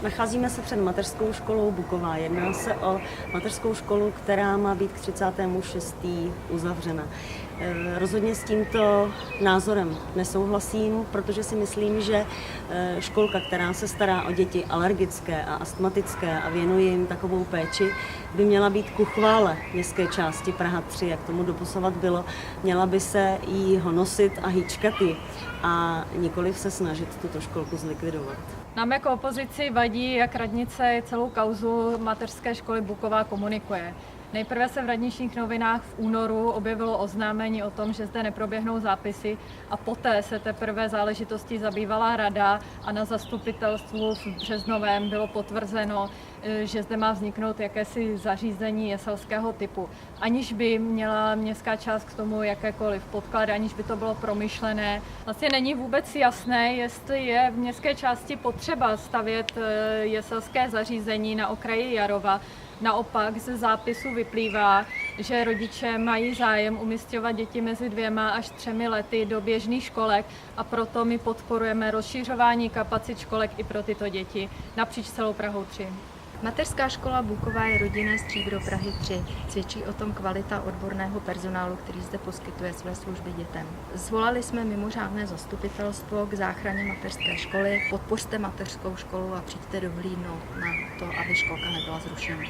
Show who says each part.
Speaker 1: Nacházíme se před mateřskou školou Buková. Jedná se o mateřskou školu, která má být k 36. uzavřena. Rozhodně s tímto názorem nesouhlasím, protože si myslím, že školka, která se stará o děti alergické a astmatické a věnuje jim takovou péči, by měla být ku chvále městské části Praha 3, jak tomu doposavad bylo. Měla by se jí honosit a hýčkat ji a nikoliv se snažit tuto školku zlikvidovat.
Speaker 2: Nám jako opozici vadí, jak radnice celou kauzu mateřské školy Buková komunikuje. Nejprve se v radničních novinách v únoru objevilo oznámení o tom, že zde neproběhnou zápisy a poté se teprve záležitostí zabývala rada a na zastupitelstvu v březnovém bylo potvrzeno, že zde má vzniknout jakési zařízení jeselského typu. Aniž by měla městská část k tomu jakékoliv podklady, aniž by to bylo promyšlené. Vlastně není vůbec jasné, jestli je v městské části potřeba stavět jeselské zařízení na okraji Jarova. Naopak ze zápisu vyplývá, že rodiče mají zájem umisťovat děti mezi 2 až 3 lety do běžných školek a proto my podporujeme rozšiřování kapacit školek i pro tyto děti napříč celou Prahou 3.
Speaker 3: Mateřská škola Buková je rodinné stříbro Prahy 3. Svědčí o tom kvalita odborného personálu, který zde poskytuje své služby dětem. Zvolali jsme mimořádné zastupitelstvo k záchraně mateřské školy. Podpořte mateřskou školu a přijďte dohlídnout na to, aby školka nebyla zrušena.